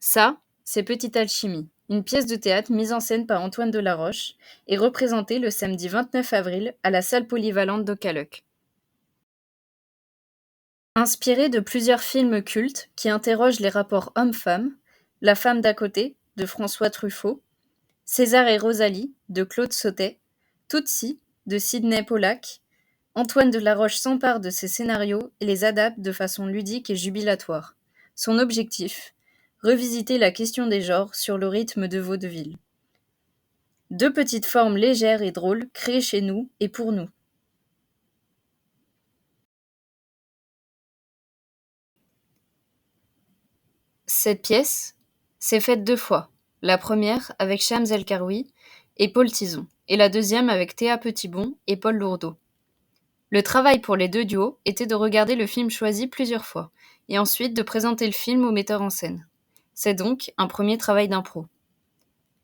Ça, c'est Petite Alchimie, une pièce de théâtre mise en scène par Antoine Delaroche et représentée le samedi 29 avril à la salle polyvalente de Caluck. Inspirée de plusieurs films cultes qui interrogent les rapports homme-femme, La femme d'à côté de François Truffaut, César et Rosalie de Claude Sautet, Tootsie de Sidney Pollack, Antoine Delaroche s'empare de ces scénarios et les adapte de façon ludique et jubilatoire. Son objectif: revisiter la question des genres sur le rythme de vaudeville. Deux petites formes légères et drôles créées chez nous et pour nous. Cette pièce s'est faite 2 fois, la première avec Shams El-Karoui et Paul Tizon, et la deuxième avec Théa Petitbon et Paul Lourdeau. Le travail pour les 2 duos était de regarder le film choisi plusieurs fois, et ensuite de présenter le film au metteur en scène. C'est donc un premier travail d'impro.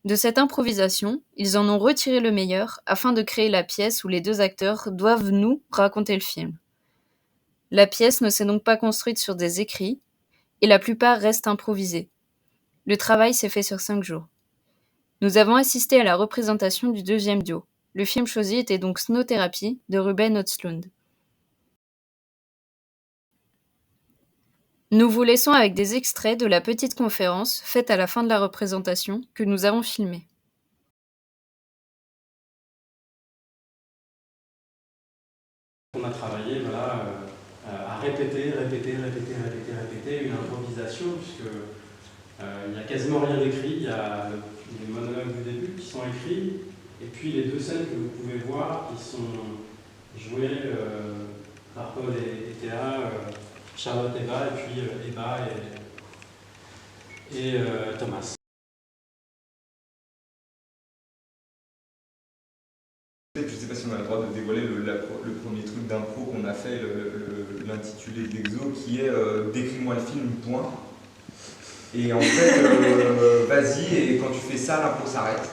De cette improvisation, ils en ont retiré le meilleur afin de créer la pièce où les 2 acteurs doivent nous raconter le film. La pièce ne s'est donc pas construite sur des écrits, et la plupart restent improvisés. Le travail s'est fait sur 5 jours. Nous avons assisté à la représentation du 2e duo. Le film choisi était donc Snow Therapy de Ruben Östlund. Nous vous laissons avec des extraits de la petite conférence faite à la fin de la représentation que nous avons filmée. On a travaillé à répéter une improvisation, puisque il n'y a quasiment rien d'écrit. Il y a les monologues du début qui sont écrits, et puis les 2 scènes que vous pouvez voir qui sont jouées par Paul et Théa, Charlotte et Eva, et puis Eva et Thomas. Je ne sais pas si on a le droit de dévoiler le premier truc d'impro qu'on a fait, l'intitulé d'Exo, qui est décris-moi le film, point. Et en fait, vas-y, et quand tu fais ça, l'impro s'arrête.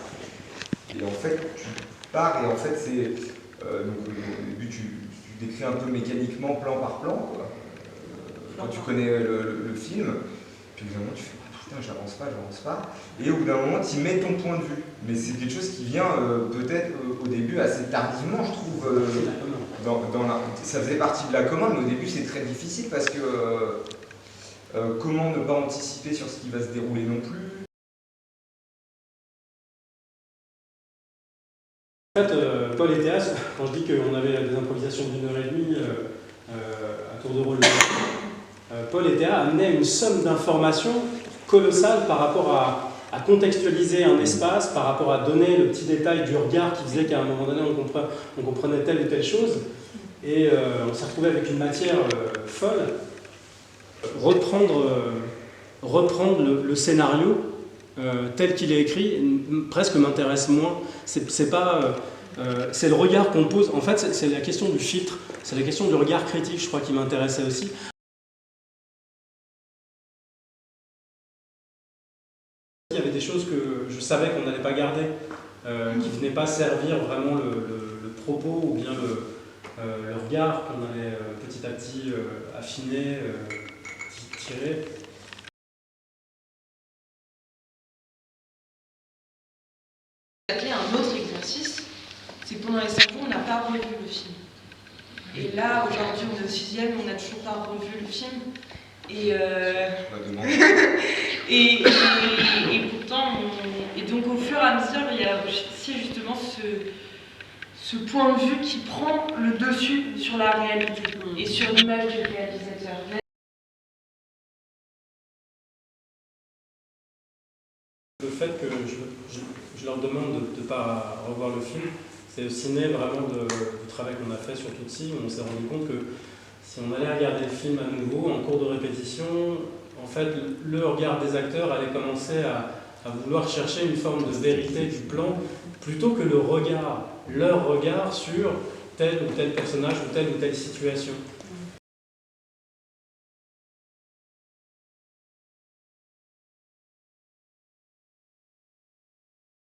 Et en fait, tu pars, et en fait, c'est. Donc, au début, tu décris un peu mécaniquement, plan par plan, quoi. Quand tu connais le film, puis évidemment, tu fais. Putain, j'avance pas. Et au bout d'un moment, tu mets ton point de vue. Mais c'est quelque chose qui vient peut-être au début assez tardivement, je trouve. Ça faisait partie de la commande, mais au début, c'est très difficile parce que comment ne pas anticiper sur ce qui va se dérouler non plus. En fait, Paul et Théa, quand je dis qu'on avait des improvisations d'1h30 à tour de rôle, Paul et Théa amenaient une somme d'informations colossale par rapport à contextualiser un espace, par rapport à donner le petit détail du regard qui faisait qu'à un moment donné on comprenait telle ou telle chose, et on s'est retrouvé avec une matière folle. Reprendre le scénario tel qu'il est écrit presque m'intéresse moins. C'est le regard qu'on pose. En fait, c'est la question du filtre, c'est la question du regard critique, je crois, qui m'intéressait aussi. Il y avait des choses que je savais qu'on n'allait pas garder, qui ne venaient pas servir vraiment le propos ou bien le regard qu'on allait petit à petit affiner, tirer. Un autre exercice, c'est que pendant les 5 jours, on n'a pas revu le film. Et là, aujourd'hui, on est au 6e, on n'a toujours pas revu le film. Et pourtant, et donc au fur et à mesure, il y a aussi justement ce point de vue qui prend le dessus sur la réalité et sur l'image du réalisateur. Le fait que je leur demande de ne pas revoir le film, c'est aussi né vraiment du travail qu'on a fait sur Tootsie, où on s'est rendu compte que si on allait regarder le film à nouveau, en cours de répétition, en fait, le regard des acteurs allait commencer à vouloir chercher une forme de vérité du plan, plutôt que leur regard sur tel ou tel personnage ou telle situation.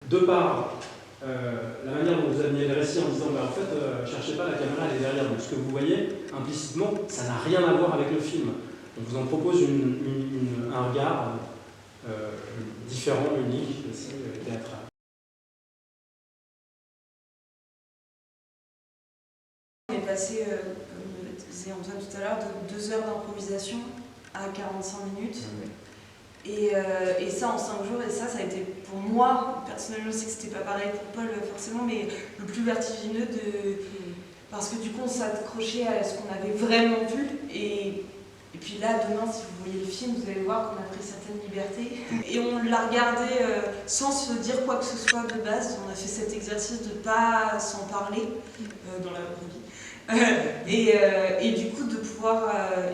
De par la manière dont vous ameniez le récit en disant en fait, cherchez pas, la caméra elle est derrière. Donc ce que vous voyez, implicitement, ça n'a rien à voir avec le film. On vous en propose un regard différent, unique, aussi théâtral. On est passé, comme le disait Antoine tout à l'heure, de 2 heures d'improvisation à 45 minutes. Et ça en 5 jours, et ça a été pour moi, personnellement, je sais que c'était pas pareil pour Paul forcément, mais le plus vertigineux parce que du coup on s'accrochait à ce qu'on avait vraiment vu, et puis là demain si vous voyez le film, vous allez voir qu'on a pris certaines libertés, et on l'a regardé sans se dire quoi que ce soit de base. On a fait cet exercice de pas s'en parler dans la vraie vie. Et du coup de pouvoir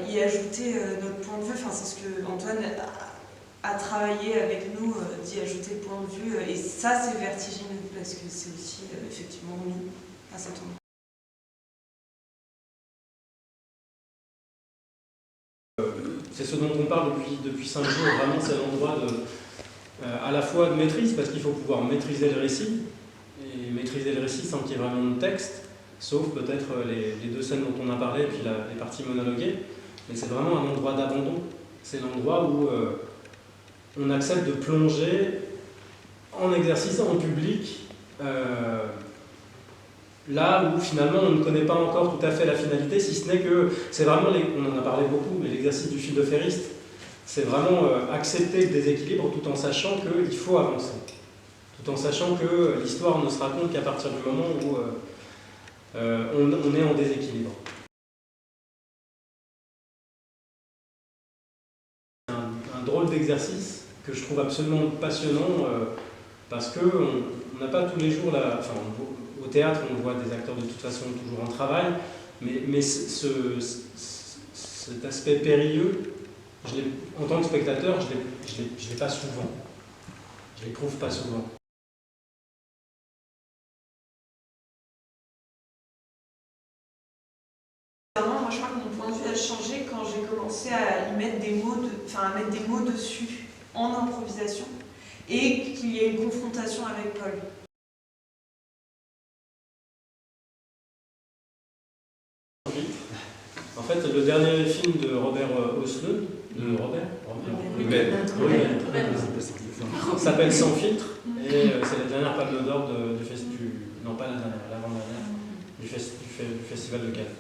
y ajouter notre point de vue, enfin c'est ce que Antoine a travaillé avec nous, d'y ajouter le point de vue, et ça c'est vertigineux parce que c'est aussi effectivement nous à cet endroit. C'est ce dont on parle depuis 5 jours, vraiment c'est l'endroit à la fois de maîtrise, parce qu'il faut pouvoir maîtriser le récit, et maîtriser le récit sans qu'il y ait vraiment de texte, sauf peut-être les 2 scènes dont on a parlé, et puis les parties monologuées, mais c'est vraiment un endroit d'abandon. C'est l'endroit où on accepte de plonger en exercice, en public, là où finalement on ne connaît pas encore tout à fait la finalité, si ce n'est que c'est vraiment, on en a parlé beaucoup, mais l'exercice du fil de ferriste, c'est vraiment accepter le déséquilibre tout en sachant qu'il faut avancer, tout en sachant que l'histoire ne se raconte qu'à partir du moment où on est en déséquilibre. Un drôle d'exercice que je trouve absolument passionnant, parce qu'on n'a pas tous les jours, au théâtre on voit des acteurs de toute façon toujours en travail, mais cet aspect périlleux, en tant que spectateur, je l'ai pas souvent. Je l'éprouve pas souvent. Moi je crois que mon point de vue a changé quand j'ai commencé à y mettre des mots dessus en improvisation, et qu'il y ait une confrontation avec Paul. En fait, le dernier film de Robert Oslund, s'appelle Sans filtre, et c'est la dernière Palme d'Or du festival de Cannes.